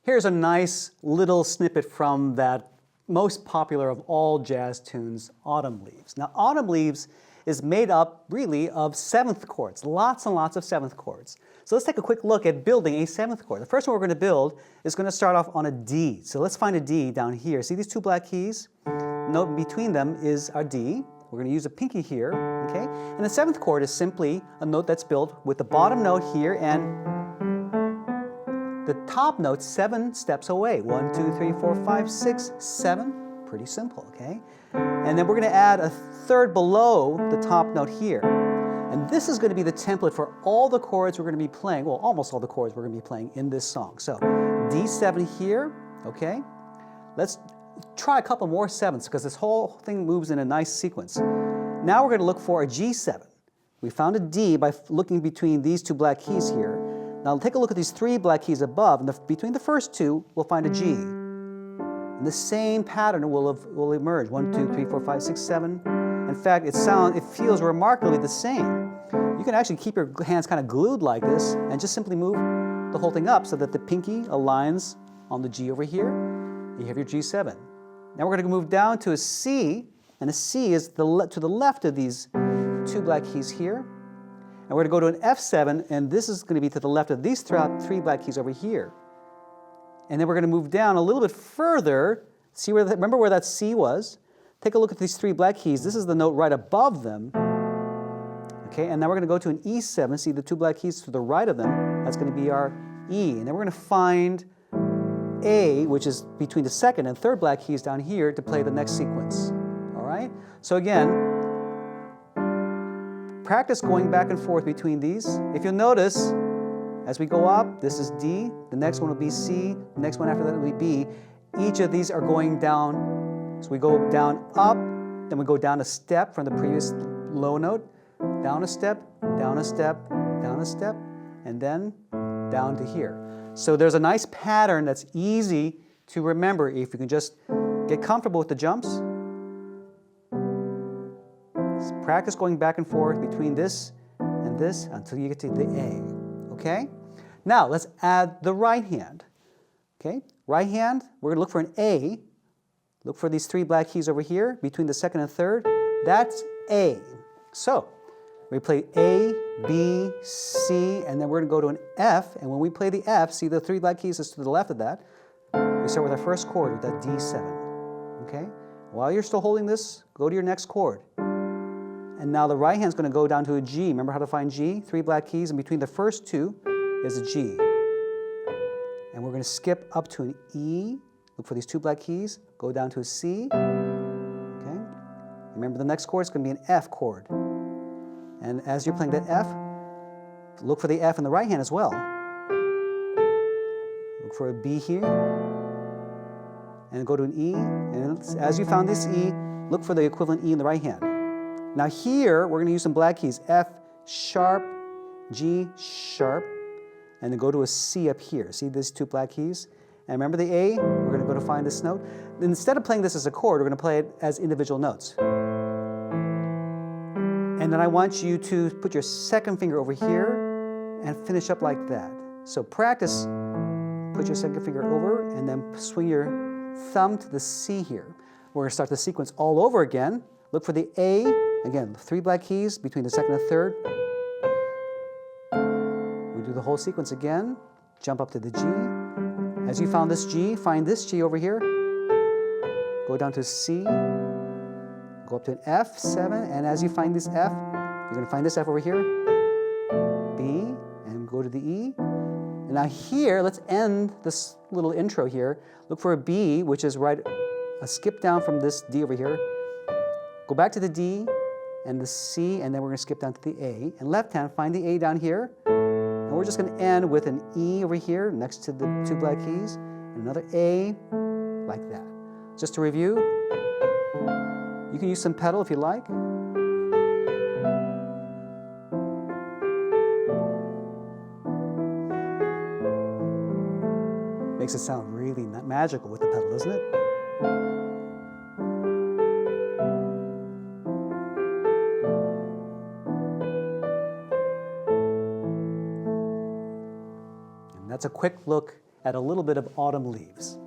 Here's a nice little snippet from that most popular of all jazz tunes, Autumn Leaves. Now, Autumn Leaves is made up really of seventh chords, lots and lots of seventh chords. So let's take a quick look at building a seventh chord. The first one we're going to build is going to start off on a D. So let's find a D down here. See these two black keys? Note between them is our D. We're going to use a pinky here, okay? And the seventh chord is simply a note that's built with the bottom note here and the top note 7 steps away. 1, 2, 3, 4, 5, 6, 7. Pretty simple, okay? And then we're going to add a third below the top note here. And this is going to be the template for all the chords we're going to be playing, well, almost all the chords we're going to be playing in this song. So D7 here, okay? Let's try a couple more sevenths because this whole thing moves in a nice sequence. Now we're going to look for a G7. We found a D by looking between these two black keys here. Now take a look at these 3 black keys above, and between the first 2, we'll find a G. And the same pattern will emerge. 1, 2, 3, 4, 5, 6, 7. In fact, it feels remarkably the same. You can actually keep your hands kind of glued like this and just simply move the whole thing up so that the pinky aligns on the G over here. You have your G7. Now we're going to move down to a C, and a C is to the left of these 2 black keys here. And we're going to go to an F7, and this is going to be to the left of these 3 black keys over here. And then we're going to move down a little bit further. See remember where that C was? Take a look at these 3 black keys. This is the note right above them. Okay, and now we're going to go to an E7. See the 2 black keys to the right of them? That's going to be our E. And then we're going to find A, which is between the second and third black keys down here to play the next sequence. All right? So again, practice going back and forth between these. If you'll notice, as we go up, this is D, the next one will be C, the next one after that will be B. Each of these are going down. So we go down up, then we go down a step from the previous low note, down a step, down a step, down a step, and then down to here. So there's a nice pattern that's easy to remember if you can just get comfortable with the jumps. Practice going back and forth between this and this until you get to the A, okay? Now, let's add the right hand, okay? Right hand, we're going to look for an A. Look for these 3 black keys over here between the second and third. That's A. So, we play A, B, C, and then we're going to go to an F, and when we play the F, see the 3 black keys is to the left of that. We start with our first chord with that D7, okay? While you're still holding this, go to your next chord. And now the right hand's going to go down to a G. Remember how to find G? 3 black keys, and between the first 2 is a G. And we're going to skip up to an E. Look for these 2 black keys. Go down to a C. Okay? Remember the next chord is going to be an F chord. And as you're playing that F, look for the F in the right hand as well. Look for a B here. And go to an E. And as you found this E, look for the equivalent E in the right hand. Now here, we're going to use some black keys. F sharp, G sharp, and then go to a C up here. See these 2 black keys? And remember the A? We're going to go to find this note. Instead of playing this as a chord, we're going to play it as individual notes. And then I want you to put your second finger over here and finish up like that. So practice, put your second finger over, and then swing your thumb to the C here. We're going to start the sequence all over again. Look for the A. Again, 3 black keys between the second and third. We do the whole sequence again. Jump up to the G. As you found this G, find this G over here. Go down to C. Go up to an F7. And as you find this F, you're going to find this F over here. B. And go to the E. And now here, let's end this little intro here. Look for a B, which is right, a skip down from this D over here. Go back to the D and the C, and then we're going to skip down to the A. And left hand, find the A down here. And we're just going to end with an E over here next to the 2 black keys. And another A, like that. Just to review, you can use some pedal if you like. Makes it sound really magical with the pedal, doesn't it? That's a quick look at a little bit of Autumn Leaves.